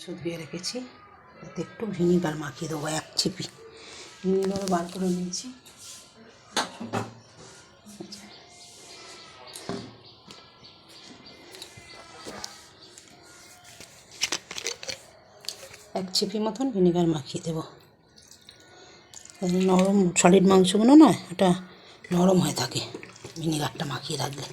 ধুয়ে রেখেছি, এতে একটু ভিনিগার মাখিয়ে দেবো, 1 চিপি ভিনিগারও বার করে নিয়েছি। এক চিপি মতন ভিনিগার মাখিয়ে দেবো, নরম সলিড মাংসগুলো না এটা নরম হয়ে থাকে ভিনিগারটা মাখিয়ে রাখলে।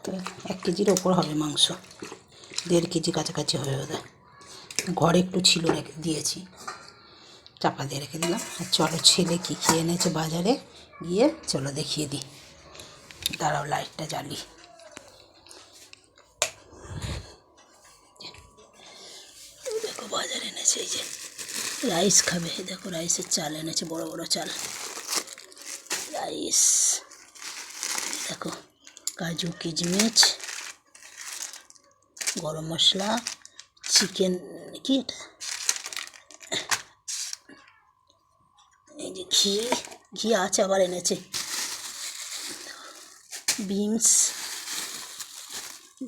তো 1 কেজির ওপর হবে মাংস, 1.5 কেজি কাছাকাছি হয়ে যাবে। ঘরে একটু ছিল রেখে দিয়েছি, চাপা দিয়ে রেখে দিলাম। আর চলো ছেলে কী কী এনেছে বাজারে গিয়ে চলো দেখিয়ে দিই। দাঁড়াও লাইটটা জ্বালি। দেখো বাজারে এনেছে এই যে রাইস খাবে, দেখো রাইসের চাল এনেছে, বড় বড় চাল রাইস। দেখো কাজু কিশমিশ, গরম মশলা, চিকেন, কি এটা, এই যে ঘি আছে আবার এনেছে, বিনস,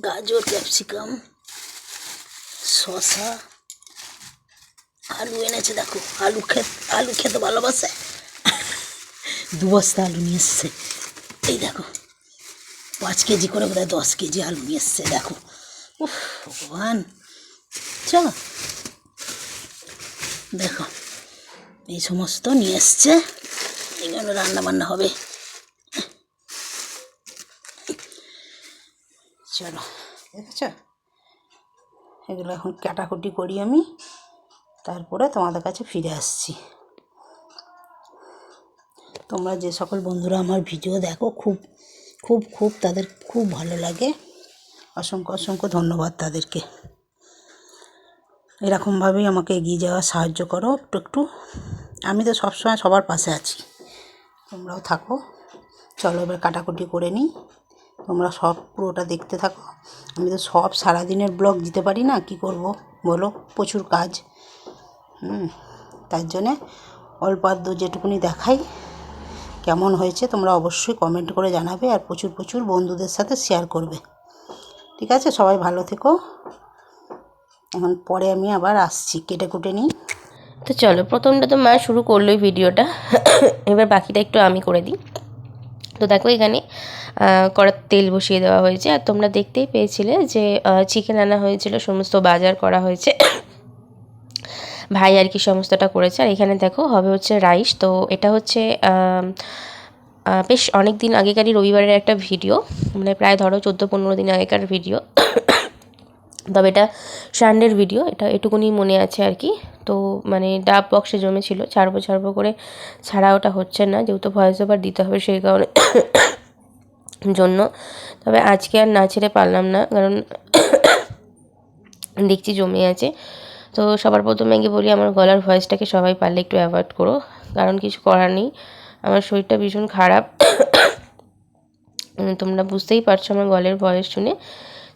গাজর, ক্যাপসিকাম, শসা, আলু এনেছে। দেখো আলু খেতে ভালোবাসে, 2 বস্তা আলু নিয়ে এসছে। এই দেখো 5 কেজি করে বোধহয় 10 কেজি আলু নিয়ে এসছে। দেখো উফ ভগবান। চলো দেখো এই সমস্ত নিয়ে এসছে, এগুলো রান্না বান্না হবে। চলো দেখেছ, এগুলো এখন কাটাকুটি করি আমি, তারপরে তোমাদের কাছে ফিরে আসছি। তোমরা যে সকল বন্ধুরা আমার ভিডিও দেখো খুব খুব খুব তাদের খুব ভালো লাগে, অসংখ্য অসংখ্য ধন্যবাদ তাদেরকে। এরকমভাবেই আমাকে এগিয়ে যাওয়ার সাহায্য করো একটু একটু। আমি তো সবসময় সবার পাশে আছি, তোমরাও থাকো। চলো এবার কাটাকুটি করে নিই, তোমরা সব পুরোটা দেখতে থাকো। আমি তো সব সারাদিনের ব্লগ দিতে পারি না, কি করব বলো, প্রচুর কাজ। তার জন্যে অল্প আধটু যেটুকুনি দেখাই। কেমন হয়েছে তোমরা অবশ্যই কমেন্ট করে জানাবে, আর প্রচুর প্রচুর বন্ধুদের সাথে শেয়ার করবে। ঠিক আছে, সবাই ভালো থেকো। এখন পরে আমি আবার আসছি, কেটে কুটে নিই। তো চলো, প্রথমটা তো মা শুরু করলোই ভিডিওটা, এবার বাকিটা একটু আমি করে দিই। তো দেখো এখানে কড়ার তেল বসিয়ে দেওয়া হয়েছে, আর তোমরা দেখতেই পেয়েছিলে যে চিকেন আনা হয়েছিল, সমস্ত বাজার করা হয়েছে, ভাই আর কি সমস্তটা করেছে। আর এখানে দেখো হবে হচ্ছে রাইস। তো এটা হচ্ছে বেশ অনেক দিন আগেকারই রবিবারের একটা ভিডিও, মানে প্রায় ধরো 14-15 দিন আগেকার ভিডিও, তবে এটা সানডের ভিডিও, এটা এটুকুনি মনে আছে আর কি। তো মানে ডাব বক্সে জমেছিল, ছাড়বো করে ছাড়া ওটা হচ্ছে না, যেহেতু ভয়েস ওভার দিতে হবে সেই কারণে জন্য। তবে আজকে আর না ছেড়ে পারলাম না, কারণ দেখছি জমে আছে। তো সবার প্রথমে আগে বলি, আমার গলার ভয়েসটাকে সবাই পারলে একটু অ্যাভয়েড করো, কারণ কিছু করার নেই, আমার শরীরটা ভীষণ খারাপ। তোমরা বুঝতেই পারছো আমার গলার ভয়েস শুনে।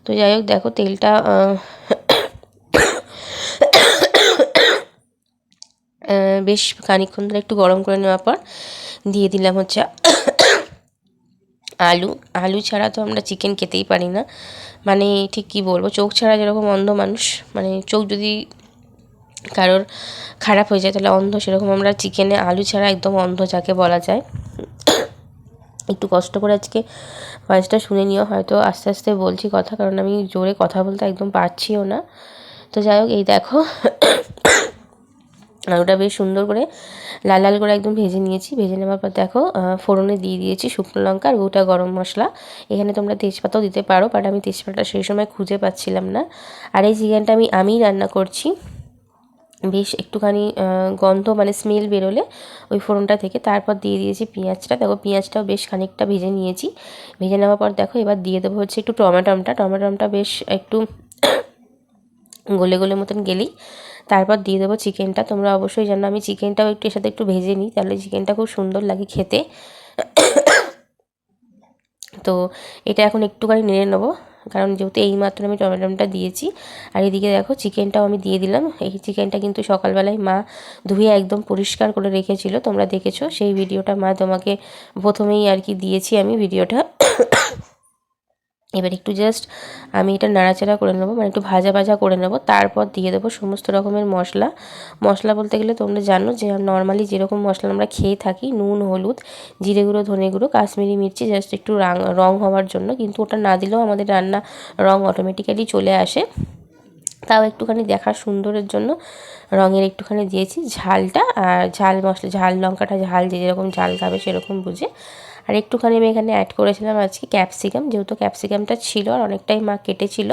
তো যাই হোক, দেখো তেলটা বেশ খানিকক্ষণ ধরে একটু গরম করে নেওয়ার পর দিয়ে দিলাম হচ্ছে আলু ছাড়া তো আমরা চিকেন খেতেই পারি না, মানে ঠিক কী বলবো, চোখ ছাড়া যেরকম অন্ধ মানুষ, মানে চোখ যদি কারোর খারাপ হয়ে যায় তাহলে অন্ধ, সেরকম আমরা চিকেনে আলু ছাড়া একদম অন্ধ যাকে বলা যায়। একটু কষ্ট করে আজকে ভয়েসটা শুনে নিও, হয়তো আস্তে আস্তে বলছি কথা, কারণ আমি জোরে কথা বলতে একদম পারছিও না। তো যাই হোক, এই দেখো আলুটা বেশ সুন্দর করে লাল লাল করে একদম ভেজে নিয়েছি। ভেজে নেওয়ার পর দেখো ফোড়নে দিয়ে দিয়েছি শুকনো লঙ্কা আর গোটা গরম মশলা। এখানে তোমরা তেজপাতাও দিতে পারো, বাট আমি তেজপাতা সেই সময় খুঁজে পাচ্ছিলাম না। আর এই চিকেনটা আমিই রান্না করছি। বেশ একটুখানি গন্ধ মানে স্মেল বেরোলে ওই ফোড়নটা থেকে তারপর দিয়ে দিয়েছি পেঁয়াজটা। দেখো পেঁয়াজটাও বেশ খানিকটা ভেজে নিয়েছি। ভেজে নেওয়ার পর দেখো এবার দিয়ে দেবো হচ্ছে একটু টমেটোটা বেশ একটু গলে গলে মতন গেলেই তারপর দিয়ে দেবো চিকেনটা। তোমরা অবশ্যই জানো আমি চিকেনটাও একটু এর সাথে একটু ভেজে নিই, তাহলে চিকেনটা খুব সুন্দর লাগে খেতে। তো এটা এখন একটুখানি নেড়ে নেবো, কারণ যেহেতু এইমাত্র আমি টমেটোটা দিয়েছি। আর এদিকে দেখো চিকেনটাও আমি দিয়ে দিলাম। এই চিকেনটা কিন্তু সকালবেলায় মা ধুয়ে একদম পরিষ্কার করে রেখেছিল, তোমরা দেখেছো সেই ভিডিওটা মা তোমাকে প্রথমেই আর কি দিয়েছি আমি ভিডিওটা। এবার একটু জাস্ট আমি এটা নাড়াচাড়া করে নেবো, মানে একটু ভাজা ভাজা করে নেবো, তারপর দিয়ে দেবো সমস্ত রকমের মশলা। মশলা বলতে গেলে তোমরা জানো যে নর্মালি যেরকম মশলা আমরা খেয়ে থাকি, নুন, হলুদ, জিরে গুঁড়ো, ধনে গুঁড়ো, কাশ্মীরি মির্চি, জাস্ট একটু রং হওয়ার জন্য, কিন্তু ওটা না দিলেও আমাদের রান্না রং অটোমেটিক্যালি চলে আসে। তাও একটুখানি দেখার সুন্দরের জন্য রঙের একটুখানি দিয়েছি। ঝালটা আর ঝাল মশলা, ঝাল লঙ্কাটা ঝাল যে যেরকম ঝাল খাবে সেরকম বুঝে। আর একটুখানি আমি এখানে অ্যাড করেছিলাম আজকে ক্যাপসিকাম, যেহেতু ক্যাপসিকামটা ছিল আর অনেকটাই মা কেটেছিল,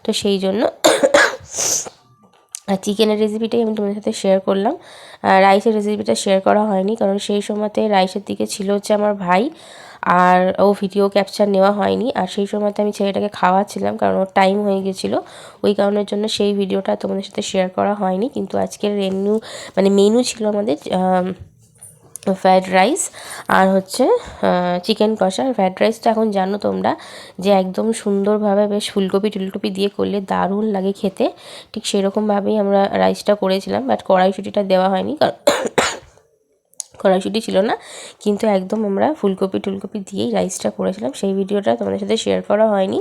তো সেই জন্য। আর চিকেনের রেসিপিটাই আমি তোমাদের সাথে শেয়ার করলাম। রাইসের রেসিপিটা শেয়ার করা হয়নি, কারণ সেই সময়তে রাইসের দিকে ছিল হচ্ছে আমার ভাই, আর ও ভিডিও ক্যাপচার নেওয়া হয়নি। আর সেই সময়তে আমি ছেলেটাকে খাওয়াচ্ছিলাম, কারণ ওর টাইম হয়ে গেছিলো, ওই কারণের জন্য সেই ভিডিওটা তোমাদের সাথে শেয়ার করা হয়নি। কিন্তু আজকের মেনু ছিল আমাদের ফ্রায়েড রাইস আর হচ্ছে চিকেন কষা। ফ্রায়েড রাইসটা এখন জানো তোমরা যে একদম সুন্দরভাবে বেশ ফুলকপি টুলকপি দিয়ে করলে দারুণ লাগে খেতে, ঠিক সেরকমভাবেই আমরা রাইসটা করেছিলাম। বাট কড়াইশুঁটিটা দেওয়া হয়নি, কারণ কড়াইশুঁটি ছিল না, কিন্তু একদম আমরা ফুলকপি টুলকপি দিয়েই রাইসটা করেছিলাম। সেই ভিডিওটা তোমাদের সাথে শেয়ার করা হয়নি।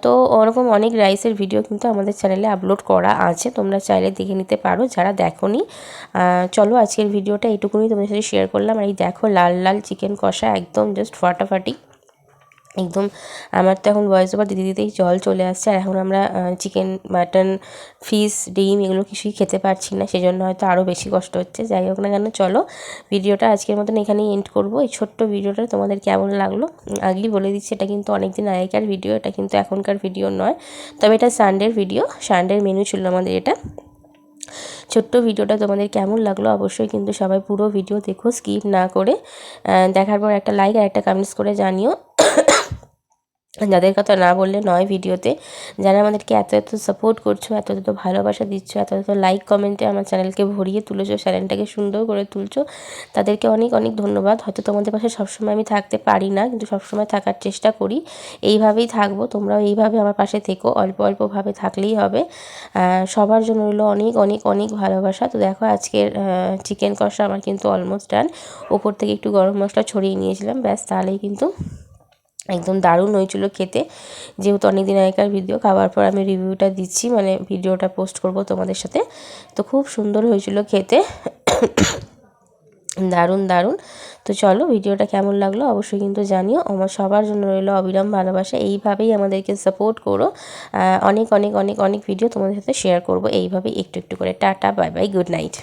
তো ওরকম অনেক রাইসের ভিডিও কিন্তু আমাদের চ্যানেলে আপলোড করা আছে, তোমরা চাইলে দেখে নিতে পারো যারা দেখোনি। চলো আজকের ভিডিওটা এইটুকুনি তোমাদের সাথে শেয়ার করলাম। আর এই দেখো লাল লাল চিকেন কষা, একদম জাস্ট ফাটাফাটি একদম। আমার তো এখন ভয়েস ওভার দিতে দিতেই জল চলে আসছে। আর এখন আমরা চিকেন, মাটন, ফিশ, ডিম এগুলো কিছুই খেতে পারছি না, সেজন্য হয়তো আরও বেশি কষ্ট হচ্ছে। যাই হোক না কেন, চলো ভিডিওটা আজকের মতন এখানেই এন্ড করবো। এই ছোট্ট ভিডিওটা তোমাদের কেমন লাগলো আগেই বলে দিচ্ছি, এটা কিন্তু অনেক দিন আগেকার ভিডিও, এটা কিন্তু এখনকার ভিডিও নয়। তবে এটা সানডের ভিডিও, সানডের মেনু ছিল আমাদের এটা। ছোট্ট ভিডিওটা তোমাদের কেমন লাগলো অবশ্যই কিন্তু সবাই পুরো ভিডিও দেখো, স্কিপ না করে। দেখার পর একটা লাইক আর একটা কমেন্টস করে জানিও। যাদের কথা না বললে নয় ভিডিওতে, যারা আমাদেরকে এত এত সাপোর্ট করছো, এত এত ভালোবাসা দিচ্ছ, এত এত লাইক কমেন্টে আমার চ্যানেলকে ভরিয়ে তুলেছো, চ্যানেলটাকে সুন্দর করে তুলছো, তাদেরকে অনেক অনেক ধন্যবাদ। হয়তো তোমাদের পাশে সবসময় আমি থাকতে পারি না, কিন্তু সবসময় থাকার চেষ্টা করি। এইভাবেই থাকবো, তোমরাও এইভাবে আমার পাশে থেকো, অল্প অল্পভাবে থাকলেই হবে। সবার জন্য রইলো অনেক অনেক অনেক ভালোবাসা। তো দেখো আজকের চিকেন কষা আমার কিন্তু অলমোস্ট ডান। ওপর থেকে একটু গরম মশলা ছড়িয়ে নিয়েছিলাম, ব্যাস তাহলেই কিন্তু একদম দারুণ হয়েছিল খেতে। যেহেতু অনেক দিন আগেকার ভিডিও, খাওয়ার পর আমি রিভিউটা দিচ্ছি, মানে ভিডিওটা পোস্ট করব তোমাদের সাথে। তো খুব সুন্দর হয়েছিল খেতে, দারুণ দারুণ। তো চলো ভিডিওটা কেমন লাগলো অবশ্যই কিন্তু জানিও। আমার সবার জন্য রইলো অবিরাম ভালোবাসা, এইভাবেই আমাদেরকে সাপোর্ট করো। অনেক অনেক অনেক অনেক ভিডিও তোমাদের সাথে শেয়ার করব এইভাবেই একটু একটু করে। Tata, bye bye, good night.